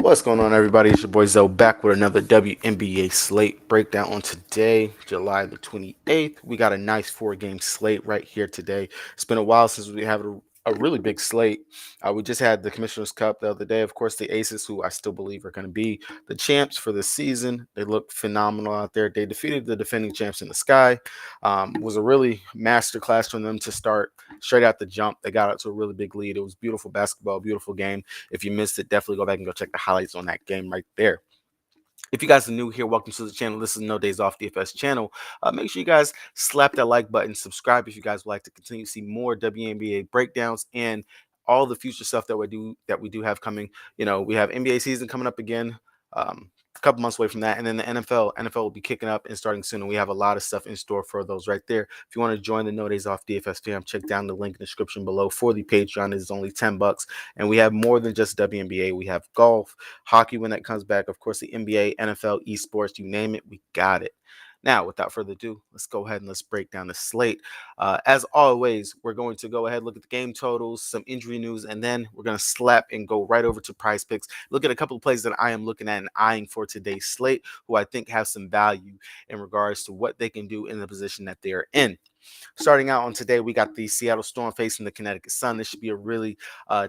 What's going on, everybody? It's your boy Zoe back with another WNBA slate breakdown on today, July the 28th. We got a nice four-game slate right here today. It's been a while since we have a really big slate. We just had the Commissioner's Cup the other day. Of course, the Aces, who I still believe are going to be the champs for the season. They look phenomenal out there. They defeated the defending champs in the sky. Was a really masterclass from them to start straight out the jump. They got out to a really big lead. It was beautiful basketball, beautiful game. If you missed it, definitely go back and go check the highlights on that game right there. If you guys are new here, welcome to the channel. This is No Days Off DFS channel. Make sure you guys slap that like button, subscribe if you guys would like to continue to see more WNBA breakdowns and all the future stuff that we do have coming. We have NBA season coming up again. A couple months away from that, and then the NFL will be kicking up and starting soon, and we have a lot of stuff in store for those right there. If you want to join the No Days Off DFS fam, check down the link in the description below for the Patreon. It's only $10, and we have more than just WNBA. We have golf, hockey when that comes back, of course, the NBA, NFL, esports, you name it, we got it. Now, without further ado, let's go ahead and let's break down the slate. As always, we're going to go ahead, look at the game totals, some injury news, and then we're going to slap and go right over to Prizepicks. Look at a couple of plays that I am looking at and eyeing for today's slate, who I think have some value in regards to what they can do in the position that they're in. Starting out on today, we got the Seattle Storm facing the Connecticut Sun. This should be a really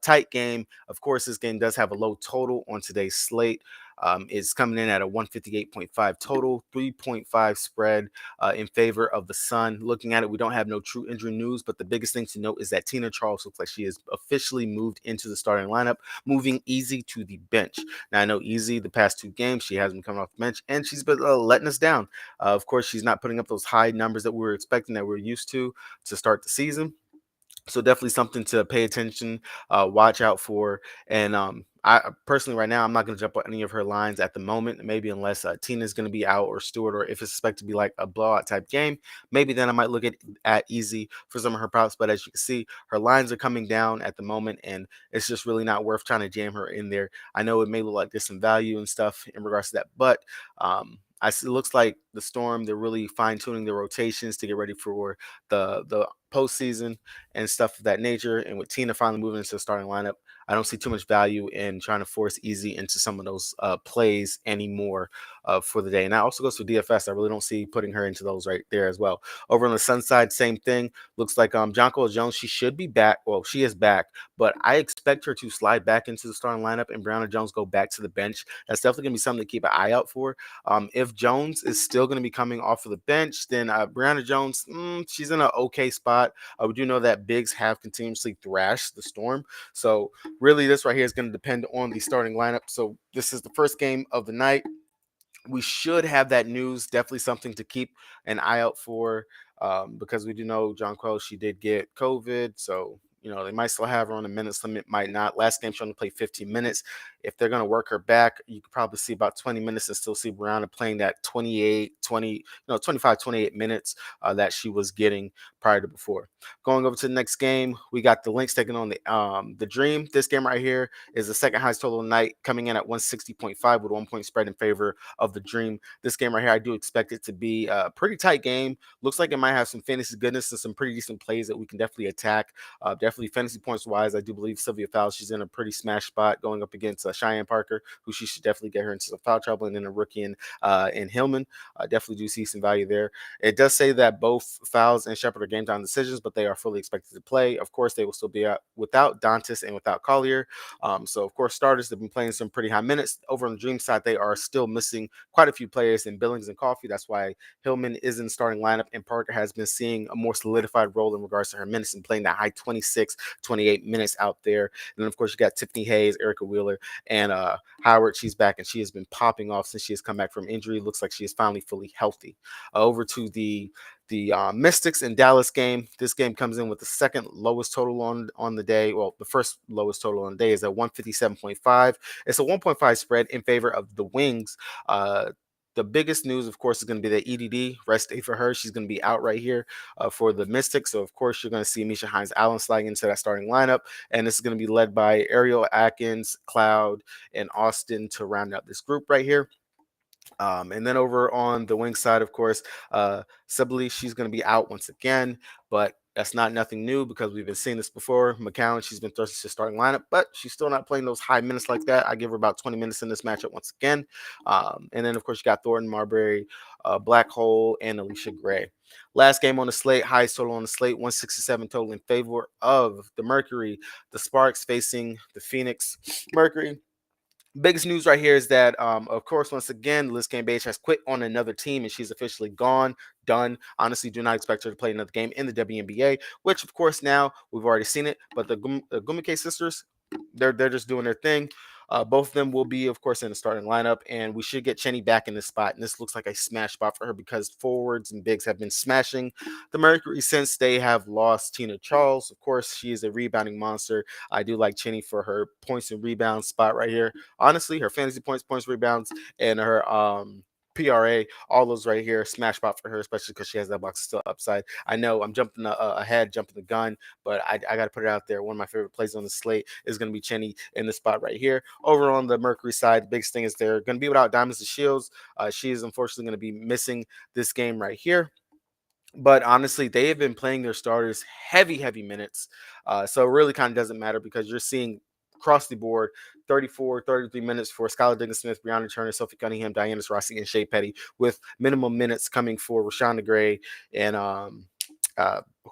tight game. Of course, this game does have a low total on today's slate. It's coming in at a 158.5 total, 3.5 spread in favor of the Sun. Looking at it, we don't have no true injury news, but the biggest thing to note is that Tina Charles looks like she has officially moved into the starting lineup, moving Easy to the bench. Now, I know Easy, the past two games, she hasn't come off the bench, and she's been letting us down. Of course, she's not putting up those high numbers that we were expecting, that we're used to start the season. So definitely something to pay attention, watch out for. And I personally, right now, I'm not going to jump on any of her lines at the moment. Maybe unless Tina's going to be out or Stewart, or if it's expected to be like a blowout type game, maybe then I might look at Easy for some of her props. But as you can see, her lines are coming down at the moment, and it's just really not worth trying to jam her in there. I know it may look like there's some value and stuff in regards to that, but it looks like the Storm, they're really fine tuning their rotations to get ready for the postseason and stuff of that nature. And with Tina finally moving into the starting lineup, I don't see too much value in trying to force Easy into some of those plays anymore for the day. And that also goes for DFS. I really don't see putting her into those right there as well. Over on the Sun side, same thing. Looks like Jonquil Jones, she should be back. Well, she is back, but I expect her to slide back into the starting lineup and Brianna Jones go back to the bench. That's definitely going to be something to keep an eye out for. If Jones is still going to be coming off of the bench, then Brianna Jones, she's in an okay spot. We do know that bigs have continuously thrashed the Storm. So really, this right here is going to depend on the starting lineup. So this is the first game of the night. We should have that news. Definitely something to keep an eye out for, because we do know Jonquil, she did get COVID. So they might still have her on a minutes limit, might not. Last game she only played 15 minutes. If they're going to work her back, you could probably see about 20 minutes and still see Brianna playing that 25, 28 minutes that she was getting prior to before. Going over to the next game, we got the Lynx taking on the Dream. This game right here is the second highest total of the night, coming in at 160.5 with 1 point spread in favor of the Dream. This game right here, I do expect it to be a pretty tight game. Looks like it might have some fantasy goodness and some pretty decent plays that we can definitely attack. Definitely fantasy points wise, I do believe Sylvia Fowles, she's in a pretty smash spot going up against Cheyenne Parker, who she should definitely get her into some foul trouble, and then a rookie in Hillman. Definitely do see some value there. It does say that both Fowles and Shepard are game time decisions, but they are fully expected to play. Of course, they will still be out without Dantas and without Collier. So, of course, starters have been playing some pretty high minutes. Over on the Dream side, they are still missing quite a few players in Billings and Coffee. That's why Hillman is in the starting lineup, and Parker has been seeing a more solidified role in regards to her minutes and playing that high 26, 28 minutes out there. And then, of course, you got Tiffany Hayes, Erica Wheeler, and Howard. She's back, and she has been popping off since she has come back from injury. Looks like she is finally fully healthy. Over to the Mystics in Dallas game. This game comes in with the second lowest total on the day. Well, the first lowest total on the day is at 157.5. It's a 1.5 spread in favor of the Wings. The biggest news, of course, is going to be the EDD rest day for her. She's going to be out right here for the Mystics. So, of course, you're going to see Misha Hines-Allen sliding into that starting lineup. And this is going to be led by Ariel Atkins, Cloud, and Austin to round out this group right here. And then over on the wing side, of course, Sibley, she's going to be out once again. But That's not nothing new because we've been seeing this before. McCowan, she's been thrust to starting lineup, but she's still not playing those high minutes like that. I give her about 20 minutes in this matchup once again. And then, of course, you got Thornton, Marbury, Black Hole, and Alicia Gray. Last game on the slate, highest total on the slate, 167 total in favor of the Mercury. The Sparks facing the Phoenix Mercury. Biggest news right here is that, of course, once again, Liz Cambage has quit on another team and she's officially gone, done. Honestly, do not expect her to play another game in the WNBA, which, of course, now we've already seen it. But the Gumike sisters, they're just doing their thing. Both of them will be, of course, in the starting lineup, and we should get Cheney back in this spot. And this looks like a smash spot for her because forwards and bigs have been smashing the Mercury since they have lost Tina Charles. Of course, she is a rebounding monster. I do like Cheney for her points and rebounds spot right here. Honestly, her fantasy points, rebounds, and her PRA, all those right here, smash spot for her, especially because she has that box still upside. I know I'm jumping ahead, jumping the gun, but I got to put it out there. One of my favorite plays on the slate is going to be Cheney in the spot right here. Over on the Mercury side, the biggest thing is they're going to be without Diamonds and Shields. She is unfortunately going to be missing this game right here. But honestly, they have been playing their starters heavy minutes. So it really kind of doesn't matter because you're seeing across the board 34, 33 minutes for Skylar Diggins-Smith, Breonna Turner, Sophie Cunningham, Diana Rossi, and Shea Petty, with minimum minutes coming for Rashonda Gray and uh,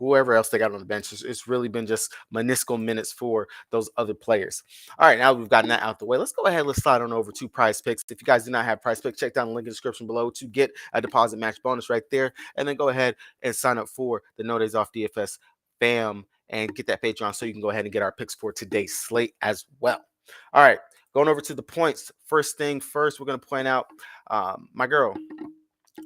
whoever else they got on the bench. It's really been just meniscal minutes for those other players. All right, now we've gotten that out the way. Let's go ahead. Let's slide on over to Prize Picks. If you guys do not have Prize Picks, check down the link in the description below to get a deposit match bonus right there. And then go ahead and sign up for the No Days Off DFS fam and get that Patreon so you can go ahead and get our picks for today's slate as well. All right, going over to the points. First thing first, we're going to point out my girl,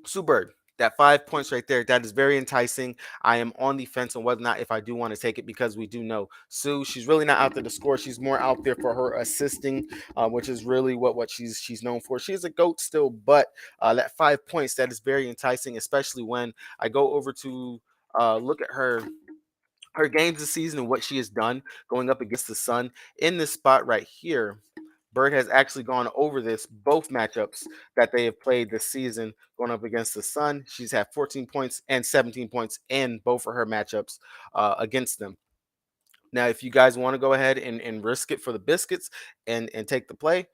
Sue Bird. That 5 points right there, that is very enticing. I am on the fence on whether or not if I do want to take it because we do know Sue, she's really not out there to score. She's more out there for her assisting, which is really what she's known for. She is a GOAT still, but that 5 points, that is very enticing, especially when I go over to look at her games this season and what she has done going up against the Sun in this spot right here. Bird has actually gone over this both matchups that they have played this season going up against the Sun. She's had 14 points and 17 points in both of her matchups against them. Now, if you guys want to go ahead and risk it for the biscuits and take the play,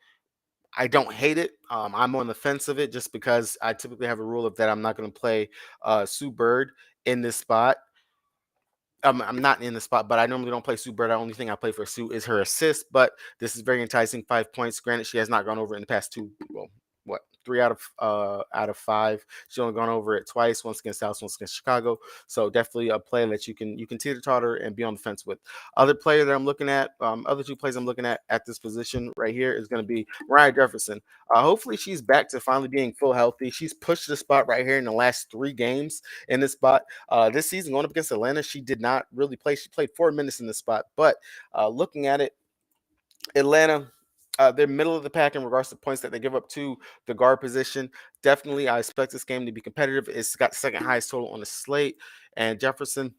I don't hate it. I'm on the fence of it just because I typically have a rule of that I'm not going to play Sue Bird in this spot. I'm not in the spot, but I normally don't play Sue Bird. The only thing I play for Sue is her assist, but this is very enticing. 5 points. Granted, she has not gone over it in the past two, well, what, 3 out of 5. She's only gone over it twice, once against Dallas, once against Chicago. So definitely a player that you can teeter totter and be on the fence with. Other player that I'm looking at, other two plays I'm looking at this position right here is going to be Mariah Jefferson. Hopefully she's back to finally being full healthy. She's pushed the spot right here in the last 3 games in this spot. This season going up against Atlanta, she did not really play. She played 4 minutes in this spot, but looking at it, Atlanta, they're middle of the pack in regards to points that they give up to the guard position. Definitely, I expect this game to be competitive. It's got the second highest total on the slate, and Jefferson,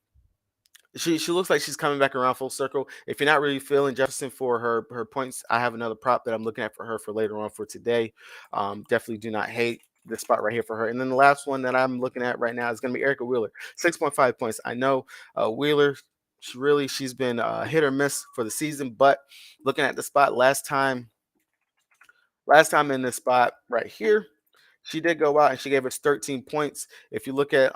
she looks like she's coming back around full circle. If you're not really feeling Jefferson for her points, I have another prop that I'm looking at for her for later on for today. Definitely do not hate this spot right here for her. And then the last one that I'm looking at right now is going to be Erica Wheeler, 6.5 points. I know Wheeler, she's been hit or miss for the season, but looking at the spot last time in this spot right here, she did go out and she gave us 13 points. If you look at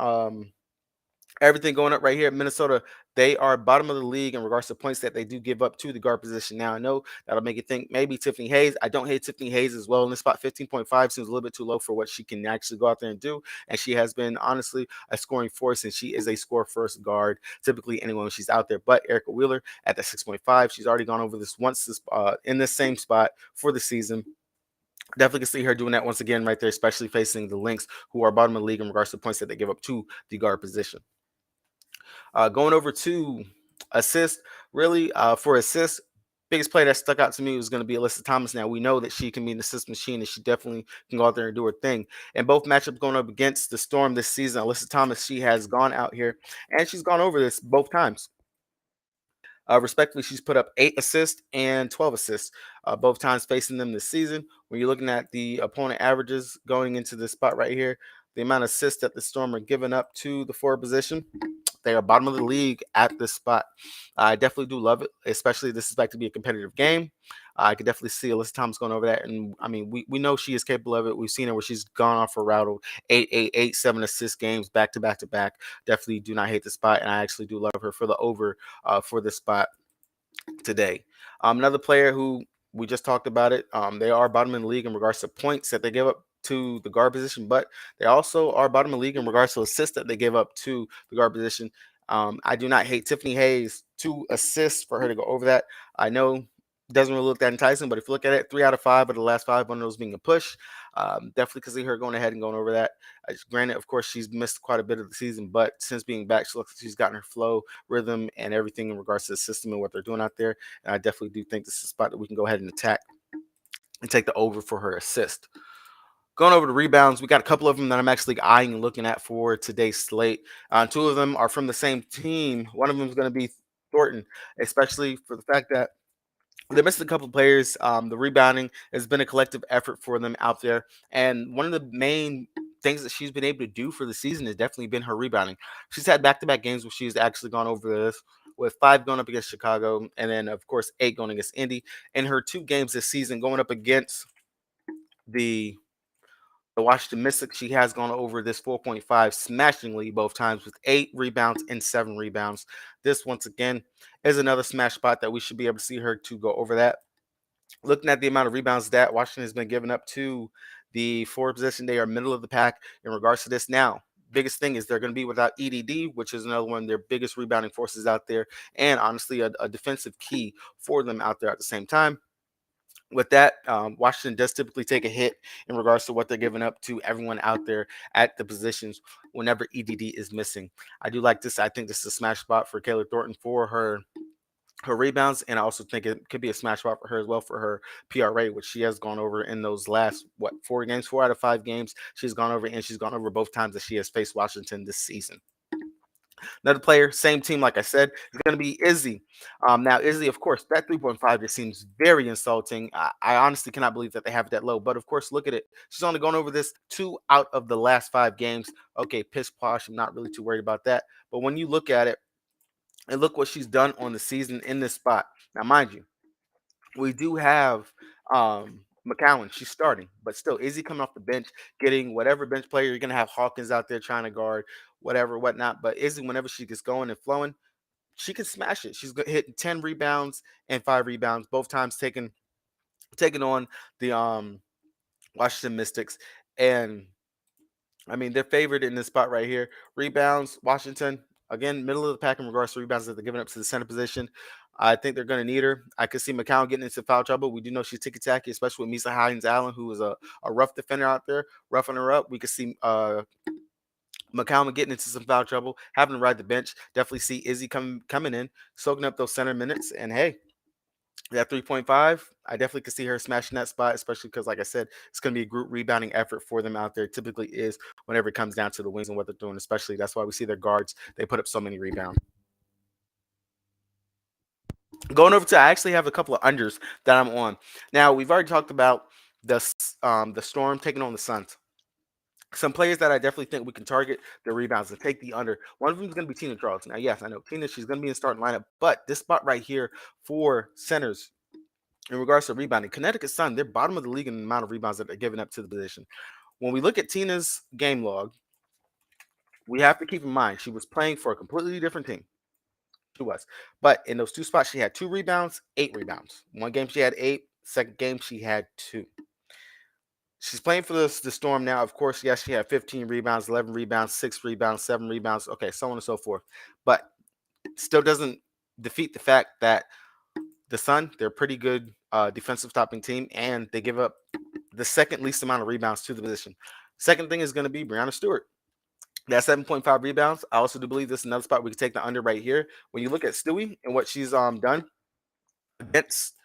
everything going up right here at Minnesota, they are bottom of the league in regards to points that they do give up to the guard position. Now, I know that'll make you think maybe Tiffany Hayes. I don't hate Tiffany Hayes as well in this spot. 15.5 seems a little bit too low for what she can actually go out there and do. And she has been, honestly, a scoring force, and she is a score-first guard, typically anyone when she's out there. But Erica Wheeler at the 6.5, she's already gone over this once in this same spot for the season. Definitely can see her doing that once again right there, especially facing the Lynx, who are bottom of the league in regards to points that they give up to the guard position. Going over to assist, really for assist, biggest play that stuck out to me was going to be Alyssa Thomas. Now we know that she can be an assist machine and she definitely can go out there and do her thing. And both matchups going up against the Storm this season, Alyssa Thomas, she has gone out here and she's gone over this both times. Respectively, she's put up 8 assists and 12 assists both times facing them this season. When you're looking at the opponent averages going into this spot right here, the amount of assists that the Storm are giving up to the forward position, They are bottom of the league at this spot. I definitely do love it, especially this is back to be a competitive game. I could definitely see Alyssa Thomas going over that. And I mean, we know she is capable of it. We've seen her where she's gone off for route 7 assist games back to back to back. Definitely do not hate the spot. And I actually do love her for the over for this spot today. Another player who we just talked about it. They are bottom in the league in regards to points that they give up to the guard position, but they also are bottom of the league in regards to assists that they give up to the guard position. I do not hate Tiffany Hayes, 2 assists for her to go over that. I know it doesn't really look that enticing, but if you look at it, 3 out of 5 of the last 5, one of those being a push. Definitely could see her going ahead and going over that. Granted, of course, she's missed quite a bit of the season, but since being back, she looks like she's gotten her flow, rhythm, and everything in regards to the system and what they're doing out there. And I definitely do think this is a spot that we can go ahead and attack and take the over for her assist. Going over the rebounds, we got a couple of them that I'm actually eyeing and looking at for today's slate. 2 of them are from the same team. One of them is going to be Thornton, especially for the fact that they're missing a couple of players. The rebounding has been a collective effort for them out there. And one of the main things that she's been able to do for the season has definitely been her rebounding. She's had back-to-back games where she's actually gone over this, with 5 going up against Chicago, and then, of course, 8 going against Indy. In her 2 games this season going up against the Washington Mystics, she has gone over this 4.5 smashingly both times with 8 rebounds and 7 rebounds. This, once again, is another smash spot that we should be able to see her to go over that. Looking at the amount of rebounds that Washington has been giving up to the forward position, they are middle of the pack in regards to this. Now, biggest thing is they're going to be without EDD, which is another one of their biggest rebounding forces out there, and honestly, a defensive key for them out there at the same time. With that, Washington does typically take a hit in regards to what they're giving up to everyone out there at the positions whenever EDD is missing. I do like this. I think this is a smash spot for Kayla Thornton for her rebounds, and I also think it could be a smash spot for her as well for her PRA, which she has gone over in those last 4 games, 4 out of 5 games she's gone over, and she's gone over both times that she has faced Washington this season. Another player, same team, like I said, is going to be Izzy. Now, Izzy, of course, that 3.5 just seems very insulting. I honestly cannot believe that they have it that low. But, of course, look at it. She's only gone over this 2 out of the last 5 games. Okay, piss posh. I'm not really too worried about that. But when you look at it, and look what she's done on the season in this spot. Now, mind you, we do have McCowan. She's starting, but still, Izzy coming off the bench, getting whatever bench player. You're going to have Hawkins out there trying to guard, whatever, whatnot. But Izzy, whenever she gets going and flowing, she can smash it. She's hitting 10 rebounds and 5 rebounds, both times taking on the Washington Mystics. And I mean, they're favored in this spot right here. Rebounds, Washington, again, middle of the pack in regards to rebounds that they're giving up to the center position. I think they're going to need her. I could see McCown getting into foul trouble. We do know she's ticky-tacky, especially with Misa Hines-Allen, who is a rough defender out there, roughing her up. We could see McCown getting into some foul trouble, having to ride the bench. Definitely see Izzy coming in, soaking up those center minutes. And, hey, that 3.5, I definitely could see her smashing that spot, especially because, like I said, it's going to be a group rebounding effort for them out there. It typically is whenever it comes down to the wings and what they're doing, especially. That's why we see their guards. They put up so many rebounds. Going over to, I actually have a couple of unders that I'm on. Now, we've already talked about the Storm taking on the Suns. Some players that I definitely think we can target the rebounds and take the under. One of them is going to be Tina Charles. Now, yes, I know Tina, she's going to be in the starting lineup, but this spot right here for centers in regards to rebounding, Connecticut Sun, they're bottom of the league in the amount of rebounds that they're giving up to the position. When we look at Tina's game log, we have to keep in mind she was playing for a completely different team. She was. But in those 2 spots, she had 2 rebounds, 8 rebounds. One game she had 8, second game she had 2. She's playing for the Storm now. Of course, yes, she had 15 rebounds, 11 rebounds, 6 rebounds, 7 rebounds. Okay, so on and so forth. But still doesn't defeat the fact that the Sun, they're a pretty good defensive stopping team, and they give up the second least amount of rebounds to the position. Second thing is going to be Brianna Stewart. That 7.5 rebounds. I also do believe this is another spot we can take the under right here. When you look at Stewie and what she's done against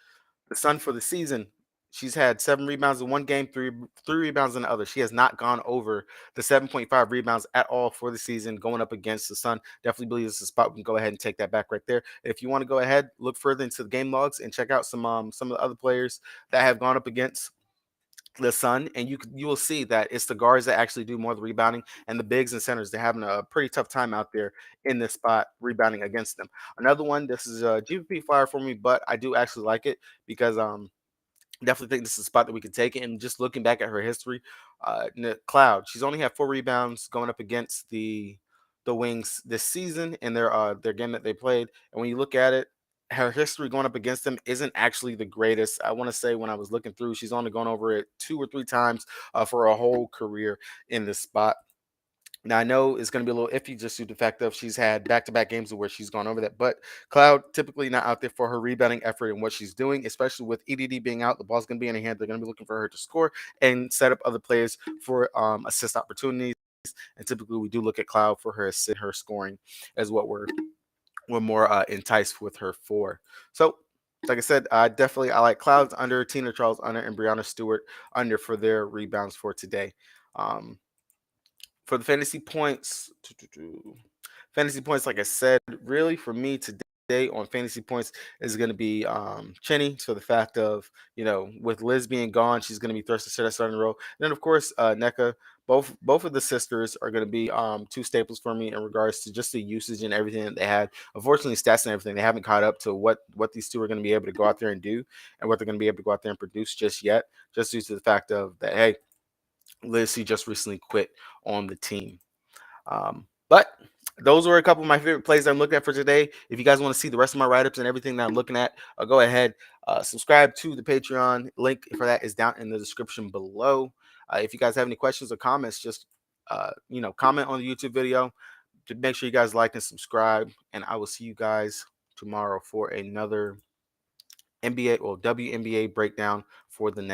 the Sun for the season, she's had 7 rebounds in one game, three rebounds in the other. She has not gone over the 7.5 rebounds at all for the season going up against the Sun. Definitely believe this is a spot we can go ahead and take that back right there. If you want to go ahead, look further into the game logs and check out some of the other players that have gone up against the Sun, and you will see that it's the guards that actually do more of the rebounding, and the bigs and centers, they're having a pretty tough time out there in this spot rebounding against them. Another one, this is a GPP flyer for me, but I do actually like it because definitely think this is a spot that we could take it. And just looking back at her history, Cloud, she's only had 4 rebounds going up against the Wings this season in their game that they played. And when you look at it, her history going up against them isn't actually the greatest. I want to say when I was looking through, she's only gone over it 2 or 3 times for a whole career in this spot. Now I know it's going to be a little iffy just due to the fact of she's had back-to-back games where she's gone over that, but Cloud typically not out there for her rebounding effort and what she's doing, especially with EDD being out. The ball's going to be in her hand. They're going to be looking for her to score and set up other players for assist opportunities. And typically, we do look at Cloud for her scoring as what we're more enticed with her for. So. Like I said, definitely I like Clouds under, Tina Charles under, and Brianna Stewart under for their rebounds for today. Um, for the fantasy points, like I said, really for me today on fantasy points is going to be Chenny. So the fact of, with Liz being gone, she's going to be thrust to set starting role. And then of course NECA. Both of the sisters are going to be two staples for me in regards to just the usage and everything that they had. Unfortunately, stats and everything, they haven't caught up to what these two are going to be able to go out there and do, and what they're going to be able to go out there and produce just yet, just due to the fact of that, hey, Liz, she just recently quit on the team. But those were a couple of my favorite plays that I'm looking at for today. If you guys want to see the rest of my write-ups and everything that I'm looking at, go ahead, subscribe to the Patreon. Link for that is down in the description below. If you guys have any questions or comments, just comment on the YouTube video. To make sure you guys like and subscribe, and I will see you guys tomorrow for another NBA or WNBA breakdown for the next